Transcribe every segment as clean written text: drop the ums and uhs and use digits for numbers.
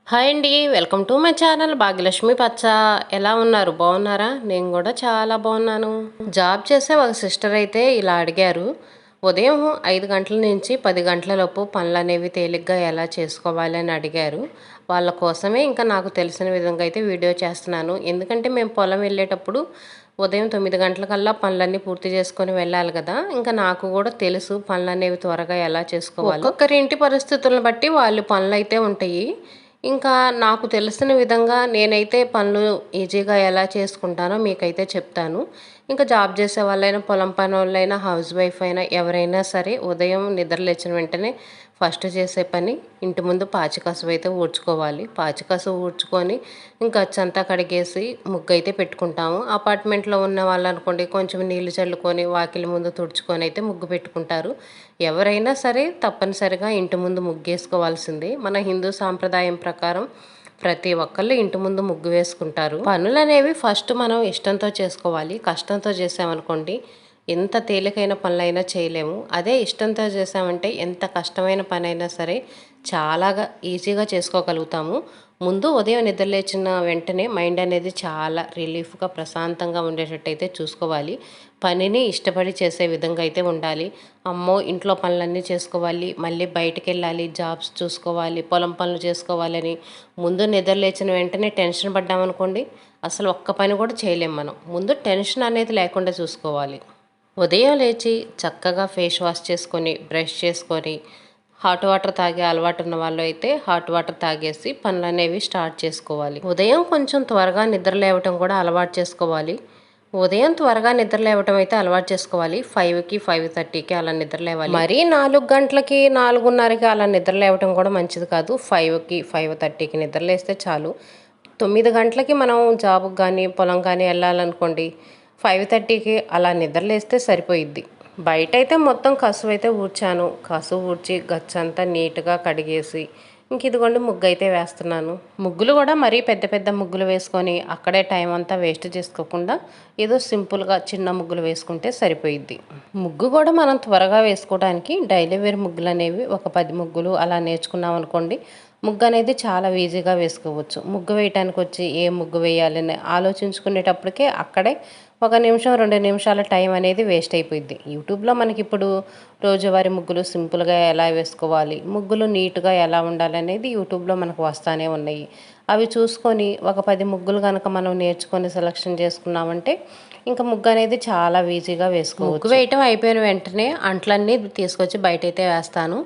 Hi అండి, welcome to my channel Bhagyalakshmi పచ్చ. ఎలా ఉన్నారు? బాగున్నారా? నేను కూడా చాలా బాగున్నాను. జాబ్ చేసే ఒక సిస్టర్ అయితే ఇలా అడిగారు, ఉదయం 5 గంటల నుంచి 10 గంటల లోపు పనులు అనేవి తేలిగ్గా ఎలా చేసుకోవాలి అని అడిగారు. వాళ్ళ కోసమే ఇంకా నాకు తెలిసిన విధంగా అయితే వీడియో చేస్తున్నాను. ఎందుకంటే మేము పొలం వెళ్ళేటప్పుడు ఉదయం 9 గంటలకల్లా పనులన్నీ పూర్తి చేసుకొని వెళ్ళాలి కదా. ఇంకా నాకు కూడా తెలుసు పనులు అనేవి త్వరగా ఎలా చేసుకోవాలి. ఒక్కొక్కరి ఇంటి పరిస్థితులను బట్టి వాళ్ళు పనులు అయితే ఉంటాయి. ఇంకా నాకు తెలిసిన విధంగా నేనైతే పనులు ఈజీగా ఎలా చేసుకుంటానో మీకైతే చెప్తాను. ఇంకా జాబ్ చేసే వాళ్ళైనా, పొలం పని వాళ్ళైనా, హౌస్ వైఫ్ అయినా, ఎవరైనా సరే ఉదయం నిద్ర లేచిన వెంటనే ఫస్ట్ చేసే పని ఇంటి ముందు పాచికసువు అయితే ఊడ్చుకోవాలి. పాచికసువు ఊడ్చుకొని ఇంకా గచ్చంతా కడిగేసి ముగ్గు అయితే పెట్టుకుంటాము. అపార్ట్మెంట్లో ఉన్న వాళ్ళు అనుకోండి, కొంచెం నీళ్లు చల్లుకొని వాకిలి ముందు తుడుచుకొని అయితే ముగ్గు పెట్టుకుంటారు. ఎవరైనా సరే తప్పనిసరిగా ఇంటి ముందు ముగ్గేసుకోవాల్సిందే. మన హిందూ సాంప్రదాయం ప్రకారం ప్రతి ఒక్కళ్ళు ఇంటి ముందు ముగ్గు వేసుకుంటారు. పనులు అనేవి ఫస్ట్ మనం ఇష్టంతో చేసుకోవాలి. కష్టంతో చేసామనుకోండి, ఎంత తేలికైన పనులైనా చేయలేము. అదే ఇష్టంతో చేసామంటే ఎంత కష్టమైన పనైనా సరే చాలాగా ఈజీగా చేసుకోగలుగుతాము. ముందు ఉదయం నిద్రలేచిన వెంటనే మైండ్ అనేది చాలా రిలీఫ్గా, ప్రశాంతంగా ఉండేటట్టయితే చూసుకోవాలి. పనిని ఇష్టపడి చేసే విధంగా అయితే ఉండాలి. అమ్మో ఇంట్లో పనులన్నీ చేసుకోవాలి, మళ్ళీ బయటికి వెళ్ళాలి, జాబ్స్ చూసుకోవాలి, పొలం పనులు చేసుకోవాలని ముందు నిద్రలేచిన వెంటనే టెన్షన్ పడ్డామనుకోండి, అసలు ఒక్క పని కూడా చేయలేం మనం. ముందు టెన్షన్ అనేది లేకుండా చూసుకోవాలి. ఉదయం లేచి చక్కగా ఫేస్ వాష్ చేసుకొని, బ్రష్ చేసుకొని, హాట్ వాటర్ తాగే అలవాటు ఉన్న వాళ్ళు అయితే హాట్ వాటర్ తాగేసి పనులు అనేవి స్టార్ట్ చేసుకోవాలి. ఉదయం కొంచెం త్వరగా నిద్ర లేవటం కూడా అలవాటు చేసుకోవాలి. ఉదయం త్వరగా నిద్ర లేవటం అయితే అలవాటు చేసుకోవాలి. 5కి 5:30కి అలా నిద్ర లేవాలి. మరీ 4 గంటలకి 4:30కి అలా నిద్ర లేవటం కూడా మంచిది కాదు. 5కి 5:30కి నిద్ర లేస్తే చాలు. 9 గంటలకి మనం జాబ్కి కానీ పొలం కానీ వెళ్ళాలనుకోండి, 5:30కి అలా నిద్రలేస్తే సరిపోయిద్ది. బయట అయితే మొత్తం కసువు అయితే ఊడ్చాను. కసువు ఊడ్చి గచ్చంతా నీట్గా కడిగేసి ఇంక ఇదిగోండి ముగ్గు అయితే వేస్తున్నాను. ముగ్గులు కూడా మరీ పెద్ద పెద్ద ముగ్గులు వేసుకొని అక్కడే టైం అంతా వేస్ట్ చేసుకోకుండా ఏదో సింపుల్గా చిన్న ముగ్గులు వేసుకుంటే సరిపోయిద్ది. ముగ్గు కూడా మనం త్వరగా వేసుకోవడానికి డైలీ వేర్ ముగ్గులు అనేవి ఒక 10 ముగ్గులు అలా నేర్చుకున్నాం అనుకోండి, ముగ్గు అనేది చాలా ఈజీగా వేసుకోవచ్చు. ముగ్గు వేయటానికి వచ్చి ఏ ముగ్గు వేయాలని ఆలోచించుకునేటప్పటికే అక్కడే 1 నిమిషం 2 నిమిషాల టైం అనేది వేస్ట్ అయిపోయింది. యూట్యూబ్లో మనకి ఇప్పుడు రోజువారీ ముగ్గులు సింపుల్గా ఎలా వేసుకోవాలి, ముగ్గులు నీట్గా ఎలా ఉండాలి అనేది యూట్యూబ్లో మనకు వస్తానే ఉన్నాయి. అవి చూసుకొని ఒక 10 ముగ్గులు కనుక మనం నేర్చుకొని సెలెక్షన్ చేసుకున్నామంటే ఇంకా ముగ్గు అనేది చాలా ఈజీగా వేసుకోవచ్చు. ముగ్గు వేయటం అయిపోయిన వెంటనే అంట్లన్నీ తీసుకొచ్చి బయటైతే వేస్తాను.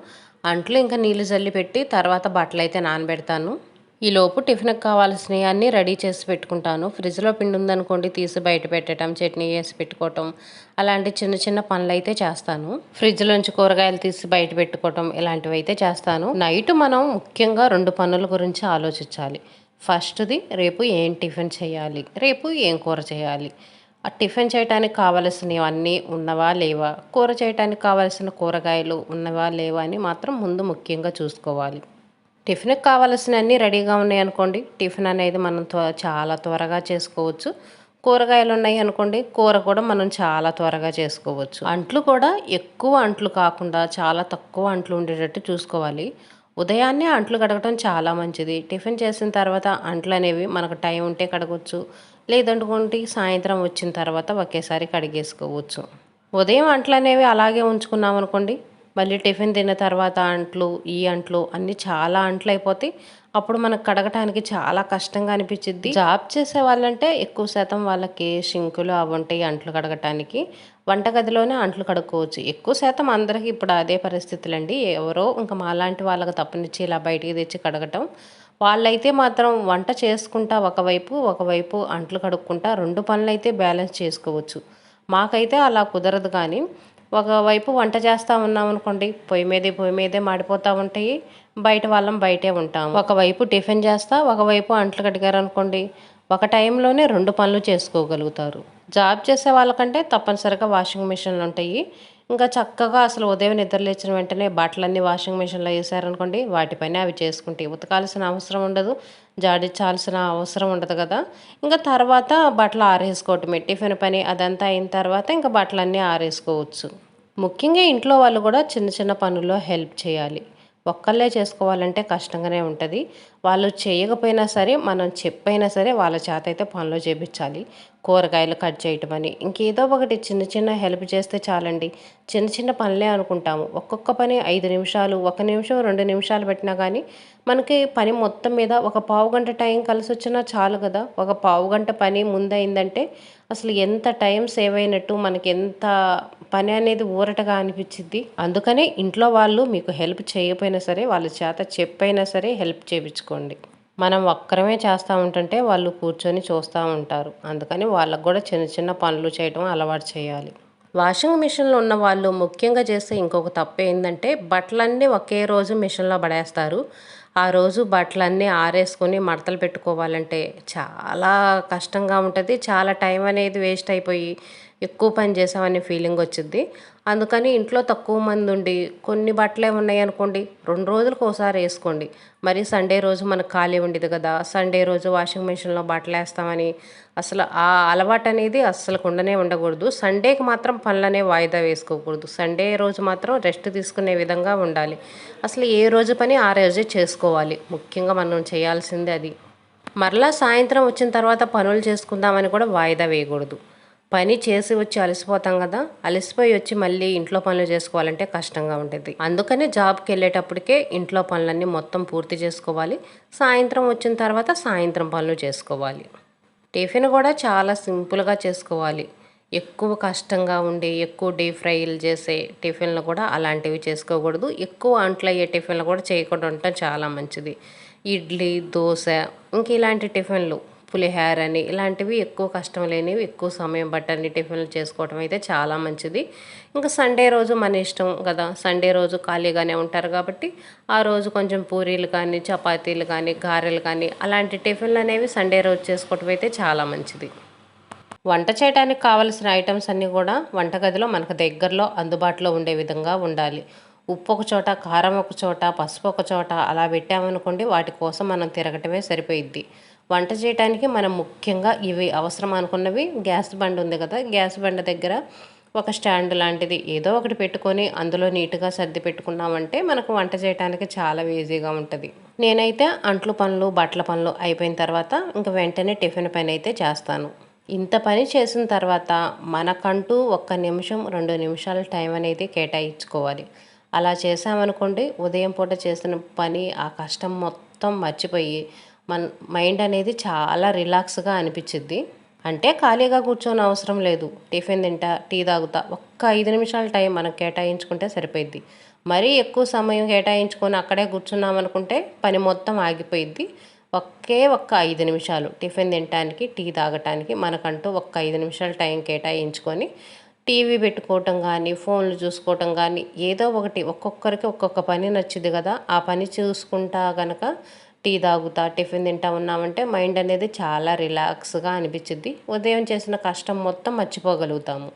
అంట్లు ఇంకా నీళ్ళు జల్లి పెట్టి తర్వాత బట్టలు అయితే నానబెడతాను. ఈలోపు టిఫిన్కి కావాల్సినవి అన్నీ రెడీ చేసి పెట్టుకుంటాను. ఫ్రిడ్జ్లో పిండి ఉందనుకోండి, తీసి బయట పెట్టడం, చట్నీ వేసి పెట్టుకోవటం, అలాంటి చిన్న చిన్న పనులు అయితే చేస్తాను. ఫ్రిడ్జ్లోంచి కూరగాయలు తీసి బయట పెట్టుకోవటం, ఇలాంటివి అయితే చేస్తాను. నైట్ మనం ముఖ్యంగా 2 పనుల గురించి ఆలోచించాలి. ఫస్ట్ది రేపు ఏం టిఫిన్ చేయాలి, రేపు ఏం కూర చేయాలి. ఆ టిఫిన్ చేయడానికి కావలసినవన్నీ ఉన్నవా లేవా, కూర చేయడానికి కావలసిన కూరగాయలు ఉన్నవా లేవా అని మాత్రం ముందు ముఖ్యంగా చూసుకోవాలి. టిఫిన్కి కావాల్సినవన్నీ రెడీగా ఉన్నాయి అనుకోండి, టిఫిన్ అనేది మనం చాలా త్వరగా చేసుకోవచ్చు. కూరగాయలు ఉన్నాయి అనుకోండి, కూర కూడా మనం చాలా త్వరగా చేసుకోవచ్చు. అంట్లు కూడా ఎక్కువ అంట్లు కాకుండా చాలా తక్కువ అంట్లు ఉండేటట్టు చూసుకోవాలి. ఉదయాన్నే అంట్లు కడగటం చాలా మంచిది. టిఫిన్ చేసిన తర్వాత అంట్లు అనేవి మనకు టైం ఉంటే కడగవచ్చు, లేదనుకోండి సాయంత్రం వచ్చిన తర్వాత ఒకేసారి కడిగేసుకోవచ్చు. ఉదయం అంట్లు అనేవి అలాగే ఉంచుకున్నాం అనుకోండి, మళ్ళీ టిఫిన్ తిన్న తర్వాత అంట్లు, ఈ అంట్లు అన్నీ చాలా అంట్లు అయిపోతాయి. అప్పుడు మనకు కడగటానికి చాలా కష్టంగా అనిపించిద్ది. జాబ్ చేసే వాళ్ళంటే ఎక్కువ శాతం వాళ్ళకి షింకులు అవి ఉంటాయి అంట్లు కడగటానికి. వంటగదిలోనే అంట్లు కడుక్కోవచ్చు. ఎక్కువ శాతం అందరికీ ఇప్పుడు అదే పరిస్థితులండి. ఎవరో ఇంకా మాలాంటి వాళ్ళకి తప్పనిచ్చి ఇలా బయటికి తెచ్చి కడగటం. వాళ్ళైతే మాత్రం వంట చేసుకుంటా ఒకవైపు అంట్లు కడుక్కుంటా 2 పనులు అయితే బ్యాలెన్స్ చేసుకోవచ్చు. మాకైతే అలా కుదరదు. కానీ ఒకవైపు వంట చేస్తూ ఉన్నాం అనుకోండి, పొయ్యి మీదే మాడిపోతూ ఉంటాయి, బయట వాళ్ళం బయటే ఉంటాము. ఒకవైపు టిఫిన్ చేస్తా ఒకవైపు అంట్లు కడిగారనుకోండి, ఒక టైంలోనే 2 పనులు చేసుకోగలుగుతారు. జాబ్ చేసే వాళ్ళకంటే తప్పనిసరిగా వాషింగ్ మిషన్లు ఉంటాయి. ఇంకా చక్కగా అసలు ఉదయం నిద్రలేచిన వెంటనే బట్టలన్నీ వాషింగ్ మిషన్లో వేసారనుకోండి, వాటి పని అవి చేసుకుంటాయి. ఉతకాల్సిన అవసరం ఉండదు, జాడించాల్సిన అవసరం ఉండదు కదా. ఇంకా తర్వాత బట్టలు ఆరేసుకోవటమే టిఫిన్ పని. అదంతా అయిన తర్వాత ఇంకా బట్టలన్నీ ఆరేసుకోవచ్చు. ముఖ్యంగా ఇంట్లో వాళ్ళు కూడా చిన్న చిన్న పనుల్లో హెల్ప్ చేయాలి. ఒక్కళ్ళే చేసుకోవాలంటే కష్టంగానే ఉంటుంది. వాళ్ళు చేయకపోయినా సరే మనం చెప్పైనా సరే వాళ్ళ చేత అయితే పనులు చేపించాలి. కూరగాయలు కట్ చేయటం అని ఇంకేదో ఒకటి చిన్న చిన్న హెల్ప్ చేస్తే చాలండి. చిన్న చిన్న పనులే అనుకుంటాము. ఒక్కొక్క పని 5 నిమిషాలు, 1 నిమిషం, 2 నిమిషాలు పెట్టినా కానీ మనకి పని మొత్తం మీద ఒక పావుగంట టైం కలిసి వచ్చినా చాలు కదా. ఒక పావుగంట పని ముందయిందంటే అసలు ఎంత టైం సేవ్ అయినట్టు, మనకి ఎంత పని అనేది ఊరటగా అనిపించిద్ది. అందుకనే ఇంట్లో వాళ్ళు మీకు హెల్ప్ చేయకపోయినా సరే వాళ్ళ చేత చెప్పైనా సరే హెల్ప్ చేయించుకోండి. మనం ఒక్కరమే చేస్తూ ఉంటుంటే వాళ్ళు కూర్చొని చూస్తూ ఉంటారు. అందుకని వాళ్ళకు కూడా చిన్న చిన్న పనులు చేయడం అలవాటు చేయాలి. వాషింగ్ మిషన్లో ఉన్న వాళ్ళు ముఖ్యంగా చేసే ఇంకొక తప్పు ఏంటంటే బట్టలన్నీ ఒకే రోజు మిషన్లో పడేస్తారు. ఆ రోజు బట్టలన్నీ ఆరేసుకొని మడతలు పెట్టుకోవాలంటే చాలా కష్టంగా ఉంటుంది. చాలా టైం అనేది వేస్ట్ అయిపోయి ఎక్కువ పని చేసామనే ఫీలింగ్ వచ్చింది. అందుకని ఇంట్లో తక్కువ మంది ఉండి కొన్ని బట్టలే ఉన్నాయి అనుకోండి, 2 రోజులకు ఒకసారి వేసుకోండి. మరి సండే రోజు మనకు ఖాళీ ఉండేది కదా, సండే రోజు వాషింగ్ మిషన్లో బట్టలు వేస్తామని అసలు ఆ అలవాటు అనేది అస్సలు ఉండనే ఉండకూడదు. సండేకి మాత్రం పనులనే వాయిదా వేసుకోకూడదు. సండే రోజు మాత్రం రెస్ట్ తీసుకునే విధంగా ఉండాలి. అసలు ఏ రోజు పని ఆ రోజే చేసుకోవాలి. ముఖ్యంగా మనం చేయాల్సింది అది. మరలా సాయంత్రం వచ్చిన తర్వాత పనులు చేసుకుందామని కూడా వాయిదా వేయకూడదు. పని చేసి వచ్చి అలసిపోతాం కదా, అలసిపోయి వచ్చి మళ్ళీ ఇంట్లో పనులు చేసుకోవాలంటే కష్టంగా ఉంటుంది. అందుకని జాబ్కి వెళ్ళేటప్పటికే ఇంట్లో పనులన్నీ మొత్తం పూర్తి చేసుకోవాలి. సాయంత్రం వచ్చిన తర్వాత సాయంత్రం పనులు చేసుకోవాలి. టిఫిన్ కూడా చాలా సింపుల్గా చేసుకోవాలి. ఎక్కువ కష్టంగా ఉండి ఎక్కువ డీప్ ఫ్రైలు చేసే టిఫిన్లు కూడా అలాంటివి చేసుకోకూడదు. ఎక్కువ అంట్లు అయ్యే టిఫిన్లు కూడా చేయకుండా ఉండటం చాలా మంచిది. ఇడ్లీ, దోశ, ఇంక ఇలాంటి టిఫిన్లు, పులిహోర అని ఇలాంటివి ఎక్కువ కష్టం లేనివి, ఎక్కువ సమయం పట్టని టిఫిన్లు చేసుకోవడం అయితే చాలా మంచిది. ఇంకా సండే రోజు మన ఇష్టం కదా, సండే రోజు ఖాళీగానే ఉంటారు కాబట్టి ఆ రోజు కొంచెం పూరీలు కానీ, చపాతీలు కానీ, గారెలు కానీ అలాంటి టిఫిన్లు అనేవి సండే రోజు చేసుకోవటం అయితే చాలా మంచిది. వంట చేయడానికి కావలసిన ఐటమ్స్ అన్నీ కూడా వంటగదిలో మనకు దగ్గరలో అందుబాటులో ఉండే విధంగా ఉండాలి. ఉప్పు ఒక చోట, కారం ఒక చోట, పసుపు ఒక చోట అలా పెట్టామనుకోండి, వాటి కోసం మనం తిరగటమే సరిపోయిద్ది. వంట చేయడానికి మనం ముఖ్యంగా ఇవి అవసరం అనుకున్నవి, గ్యాస్ బండ్ ఉంది కదా, గ్యాస్ బండ్ దగ్గర ఒక స్టాండ్ లాంటిది ఏదో ఒకటి పెట్టుకొని అందులో నీట్గా సర్ది పెట్టుకున్నామంటే మనకు వంట చేయడానికి చాలా ఈజీగా ఉంటుంది. నేనైతే అంట్లు పనులు, బట్టల పనులు అయిపోయిన తర్వాత ఇంక వెంటనే టిఫిన్ పని అయితే చేస్తాను. ఇంత పని చేసిన తర్వాత మనకంటూ 1 నిమిషం, 2 నిమిషాల టైం అనేది కేటాయించుకోవాలి. అలా చేసామనుకోండి, ఉదయం పూట చేసిన పని ఆ కష్టం మొత్తం మర్చిపోయి మన మైండ్ అనేది చాలా రిలాక్స్గా అనిపించిద్ది. అంటే ఖాళీగా కూర్చొని అవసరం లేదు. టిఫిన్ తింటా, టీ తాగుతా, ఒక్క 5 నిమిషాల టైం మనం కేటాయించుకుంటే సరిపోయిద్ది. మరీ ఎక్కువ సమయం కేటాయించుకొని అక్కడే కూర్చున్నామనుకుంటే పని మొత్తం ఆగిపోయిద్ది. ఒక్క 5 నిమిషాలు టిఫిన్ తినటానికి, టీ తాగటానికి మనకంటూ 5 నిమిషాలు టైం కేటాయించుకొని టీవీ పెట్టుకోవటం కానీ, ఫోన్లు చూసుకోవటం కానీ ఏదో ఒకటి, ఒక్కొక్కరికి ఒక్కొక్క పని నచ్చుద్ది కదా, ఆ పని చూసుకుంటా కనుక టీ తాగుతా, టిఫిన్ తింటా ఉన్నామంటే మైండ్ అనేది చాలా రిలాక్స్గా అనిపించిద్ది. ఉదయం చేసిన కష్టం మొత్తం మర్చిపోగలుగుతాము.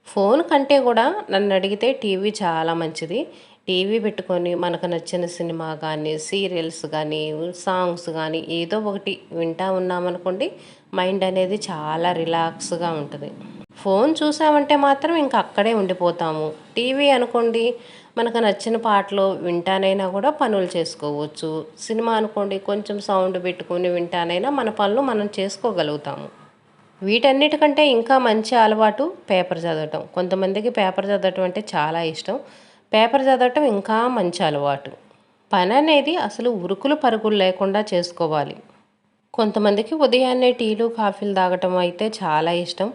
ఫోన్ కంటే కూడా నన్ను అడిగితే టీవీ చాలా మంచిది. టీవీ పెట్టుకొని మనకు నచ్చిన సినిమా కానీ, సీరియల్స్ కానీ, సాంగ్స్ కానీ ఏదో ఒకటి వింటా ఉన్నామనుకోండి, మైండ్ అనేది చాలా రిలాక్స్గా ఉంటుంది. ఫోన్ చూసామంటే మాత్రం ఇంక అక్కడే ఉండిపోతాము. టీవీ అనుకోండి, మనకు నచ్చిన పాటలు వింటానైనా కూడా పనులు చేసుకోవచ్చు. సినిమా అనుకోండి, కొంచెం సౌండ్ పెట్టుకొని వింటానైనా మన పనులు మనం చేసుకోగలుగుతాము. వీటన్నిటికంటే ఇంకా మంచి అలవాటు పేపర్ చదవటం. కొంతమందికి పేపర్ చదవటం అంటే చాలా ఇష్టం. పేపర్ చదవటం ఇంకా మంచి అలవాటు. పని అనేది అసలు ఉరుకులు పరుగులు లేకుండా చేసుకోవాలి. కొంతమందికి ఉదయాన్నే టీలు, కాఫీలు తాగటం అయితే చాలా ఇష్టం.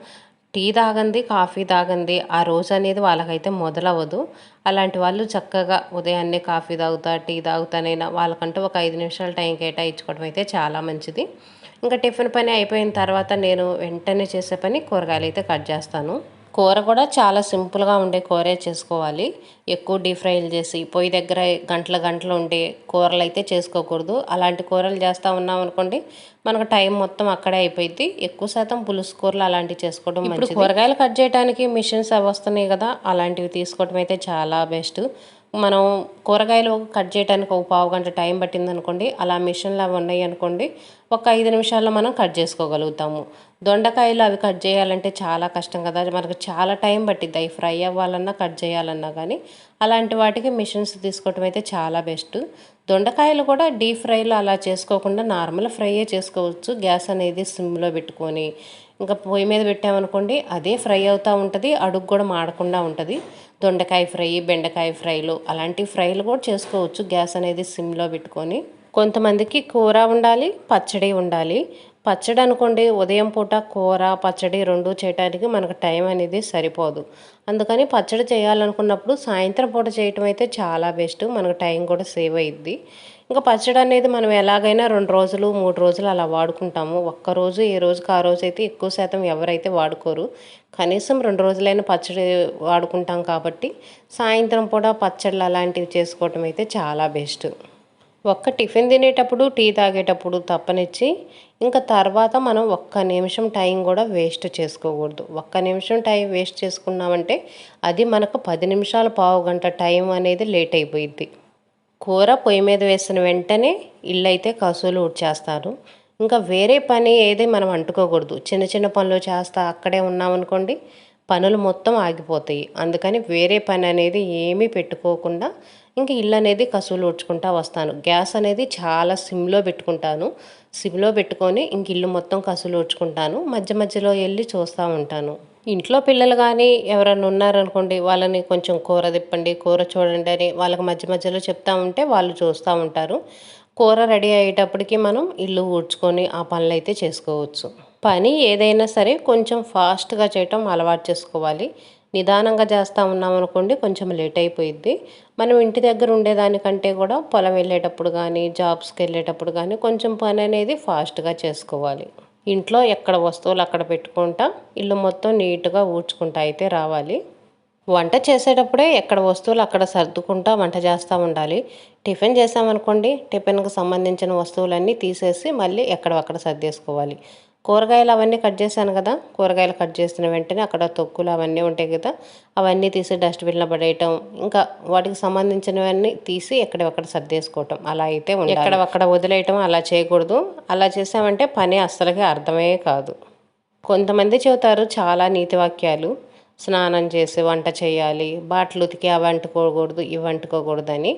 టీ తాగంది, కాఫీ తాగంది ఆ రోజు అనేది వాళ్ళకైతే మొదలవ్వదు. అలాంటి వాళ్ళు చక్కగా ఉదయాన్నే కాఫీ తాగుతా, టీ తాగుతానైనా వాళ్ళకంటూ ఒక 5 నిమిషాల టైం కేటాయించుకోవడం అయితే చాలా మంచిది. ఇంకా టిఫిన్ పని అయిపోయిన తర్వాత నేను వెంటనే చేసే పని కూరగాయలు అయితే కట్ చేస్తాను. కూర కూడా చాలా సింపుల్గా ఉండే కూరే చేసుకోవాలి. ఎక్కువ డీప్ ఫ్రైలు చేసి పొయ్యి దగ్గర గంటలు ఉండే కూరలు అయితే చేసుకోకూడదు. అలాంటి కూరలు చేస్తూ ఉన్నాం అనుకోండి, మనకు టైం మొత్తం అక్కడే అయిపోయింది. ఎక్కువ శాతం పులుసు కూరలు అలాంటివి చేసుకోవడం మంచిది. ఇప్పుడు కూరగాయలు కట్ చేయడానికి మిషన్స్ అవి వస్తున్నాయి కదా, అలాంటివి తీసుకోవడం అయితే చాలా బెస్ట్. మనం కూరగాయలు కట్ చేయడానికి ఒక పావు గంట టైం పట్టిందనుకోండి, అలా మిషన్లు అవి ఉన్నాయి అనుకోండి, ఒక 5 నిమిషాల్లో మనం కట్ చేసుకోగలుగుతాము. దొండకాయలు అవి కట్ చేయాలంటే చాలా కష్టం కదా, మనకు చాలా టైం పట్టిద్ది. అవి ఫ్రై అవ్వాలన్నా కట్ చేయాలన్నా కానీ అలాంటి వాటికి మిషన్స్ తీసుకోవటం అయితే చాలా బెస్ట్. దొండకాయలు కూడా డీప్ ఫ్రైలో అలా చేసుకోకుండా నార్మల్ ఫ్రైయే చేసుకోవచ్చు. గ్యాస్ అనేది సిమ్లో పెట్టుకొని ఇంకా పొయ్యి మీద పెట్టామనుకోండి, అదే ఫ్రై అవుతూ ఉంటుంది, అడుగు కూడా మాడకుండా ఉంటుంది. దొండకాయ ఫ్రై, బెండకాయ ఫ్రైలు అలాంటి ఫ్రైలు కూడా చేసుకోవచ్చు గ్యాస్ అనేది సిమ్లో పెట్టుకొని. కొంతమందికి కూర ఉండాలి, పచ్చడి ఉండాలి. పచ్చడి అనుకోండి, ఉదయం పూట కూర పచ్చడి రెండు చేయడానికి మనకు టైం అనేది సరిపోదు. అందుకని పచ్చడి చేయాలనుకున్నప్పుడు సాయంత్రం పూట చేయటం అయితే చాలా బెస్ట్, మనకు టైం కూడా సేవ్ అయ్యిద్ది. ఇంకా పచ్చడి అనేది మనం ఎలాగైనా 2 రోజులు 3 రోజులు అలా వాడుకుంటాము. ఒక్కరోజు ఏ రోజుకి ఆ రోజు అయితే ఎక్కువ శాతం ఎవరైతే వాడుకోరు. కనీసం 2 రోజులైనా పచ్చడి వాడుకుంటాం కాబట్టి సాయంత్రం పూట పచ్చళ్ళు అలాంటివి చేసుకోవటం అయితే చాలా బెస్ట్. ఒక్క టిఫిన్ తినేటప్పుడు టీ తాగేటప్పుడు తప్పనిచ్చి ఇంకా తర్వాత మనం ఒక్క నిమిషం టైం కూడా వేస్ట్ చేసుకోకూడదు. ఒక్క నిమిషం టైం వేస్ట్ చేసుకున్నామంటే అది మనకు 10 నిమిషాలు పావు గంట టైం అనేది లేట్ అయిపోయిద్ది. కూర పొయ్యి మీద వేసిన వెంటనే ఇల్లు అయితే కసువులు ఊడ్చేస్తాను. ఇంకా వేరే పని ఏది మనం అంటుకోకూడదు. చిన్న చిన్న పనులు చేస్తా అక్కడే ఉన్నామనుకోండి, పనులు మొత్తం ఆగిపోతాయి. అందుకని వేరే పని అనేది ఏమీ పెట్టుకోకుండా ఇంక ఇల్లు అనేది కసువులు ఊడ్చుకుంటా వస్తాను. గ్యాస్ అనేది చాలా సిమ్లో పెట్టుకుంటాను. సిమ్లో పెట్టుకొని ఇంక ఇల్లు మొత్తం కసువులు ఊడ్చుకుంటాను. మధ్య మధ్యలో వెళ్ళి చూస్తూ ఉంటాను. ఇంట్లో పిల్లలు కానీ ఎవరైనా ఉన్నారనుకోండి, వాళ్ళని కొంచెం కూర తిప్పండి, కూర చూడండి అని వాళ్ళకి మధ్య మధ్యలో చెప్తా ఉంటే వాళ్ళు చూస్తూ ఉంటారు. కూర రెడీ అయ్యేటప్పటికి మనం ఇల్లు ఊడ్చుకొని ఆ పనులు అయితే చేసుకోవచ్చు. పని ఏదైనా సరే కొంచెం ఫాస్ట్గా చేయటం అలవాటు చేసుకోవాలి. నిదానంగా చేస్తూ ఉన్నామనుకోండి కొంచెం లేట్ అయిపోయిద్ది. మనం ఇంటి దగ్గర ఉండేదానికంటే కూడా పొలం వెళ్ళేటప్పుడు కానీ జాబ్స్కి వెళ్ళేటప్పుడు కానీ కొంచెం పని అనేది ఫాస్ట్గా చేసుకోవాలి. ఇంట్లో ఎక్కడ వస్తువులు అక్కడ పెట్టుకుంటా ఇల్లు మొత్తం నీట్గా ఊడ్చుకుంటా అయితే రావాలి. వంట చేసేటప్పుడే ఎక్కడ వస్తువులు అక్కడ సర్దుకుంటా వంట చేస్తూ ఉండాలి. టిఫిన్ చేసామనుకోండి, టిఫిన్కి సంబంధించిన వస్తువులన్నీ తీసేసి మళ్ళీ ఎక్కడక్కడ సర్దేసుకోవాలి. కూరగాయలు అవన్నీ కట్ చేశాను కదా, కూరగాయలు కట్ చేసిన వెంటనే అక్కడ తొక్కులు అవన్నీ ఉంటాయి కదా, అవన్నీ తీసి డస్ట్బిన్లో పడేయటం, ఇంకా వాటికి సంబంధించినవన్నీ తీసి ఎక్కడెక్కడ సర్దేసుకోవటం అలా అయితే ఉండాలి. ఎక్కడక్కడ వదిలేయటం అలా చేయకూడదు. అలా చేసామంటే పని అస్సలకి అర్థమే కాదు. కొంతమంది చెబుతారు చాలా నీతి వాక్యాలు, స్నానం చేసి వంట చేయాలి, బట్టలు ఉతికి అవి అంటుకోకూడదు ఇవి అంటుకోకూడదని.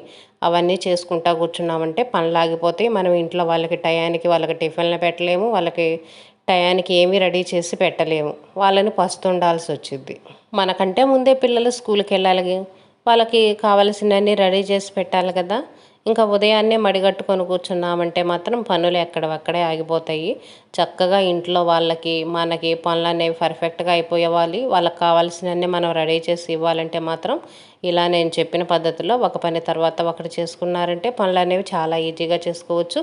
అవన్నీ చేసుకుంటా కూర్చున్నామంటే పనులు ఆగిపోతాయి. మనం ఇంట్లో వాళ్ళకి టయానికి వాళ్ళకి టిఫిన్లు పెట్టలేము, వాళ్ళకి టయానికి ఏమీ రెడీ చేసి పెట్టలేము, వాళ్ళని పస్తుండాల్సి వచ్చింది. మనకంటే ముందే పిల్లలు స్కూల్కి వెళ్ళాలి, వాళ్ళకి కావాల్సినవన్నీ రెడీ చేసి పెట్టాలి కదా. ఇంకా ఉదయాన్నే మడిగట్టుకొని కూర్చున్నామంటే మాత్రం పనులు ఎక్కడవక్కడే ఆగిపోతాయి. చక్కగా ఇంట్లో వాళ్ళకి మనకి పనులు అనేవి పర్ఫెక్ట్గా అయిపోయేవాలి. వాళ్ళకి కావాల్సినవన్నీ మనం రెడీ చేసి ఇవ్వాలంటే మాత్రం ఇలా నేను చెప్పిన పద్ధతిలో ఒక పని తర్వాత ఒకటి చేసుకున్నారంటే పనులు అనేవి చాలా ఈజీగా చేసుకోవచ్చు.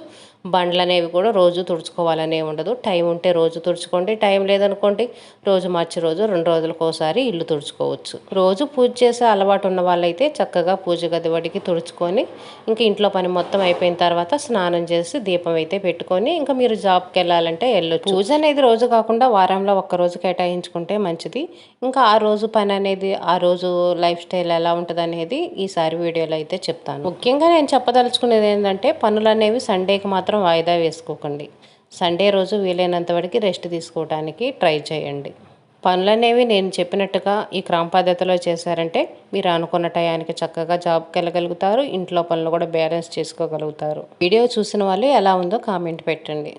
బండ్లు అనేవి కూడా రోజు తుడుచుకోవాలనే ఉండదు. టైం ఉంటే రోజు తుడుచుకోండి, టైం లేదనుకోండి రోజు మార్చి రోజు 2 రోజులకు ఒకసారి ఇల్లు తుడుచుకోవచ్చు. రోజు పూజ చేసే అలవాటు ఉన్న వాళ్ళైతే చక్కగా పూజ గది వడికి తుడుచుకొని ఇంక ఇంట్లో పని మొత్తం అయిపోయిన తర్వాత స్నానం చేసి దీపం అయితే పెట్టుకొని ఇంకా మీరు జాబ్కి వెళ్ళాలంటే వెళ్ళొచ్చు. పూజ అనేది రోజు కాకుండా వారంలో ఒక్కరోజు కేటాయించుకుంటే మంచిది. ఇంకా ఆ రోజు పని అనేది ఆ రోజు లైఫ్ స్టైల్ ఎలా ఉంటుంది అనేది ఈసారి వీడియోలో అయితే చెప్తాను. ముఖ్యంగా నేను చెప్పదలుచుకునేది ఏంటంటే పనులు అనేవి సండేకి మాత్రం వాయిదా వేసుకోకండి. సండే రోజు వీలైనంత వరకు రెస్ట్ తీసుకోవడానికి ట్రై చేయండి. పనులు అనేవి నేను చెప్పినట్టుగా ఈ క్రమ పద్ధతిలో చేశారంటే మీరు అనుకున్న టయానికి చక్కగా జాబ్కి వెళ్ళగలుగుతారు, ఇంట్లో పనులు కూడా బ్యాలెన్స్ చేసుకోగలుగుతారు. వీడియో చూసిన వాళ్ళు ఎలా ఉందో కామెంట్ పెట్టండి.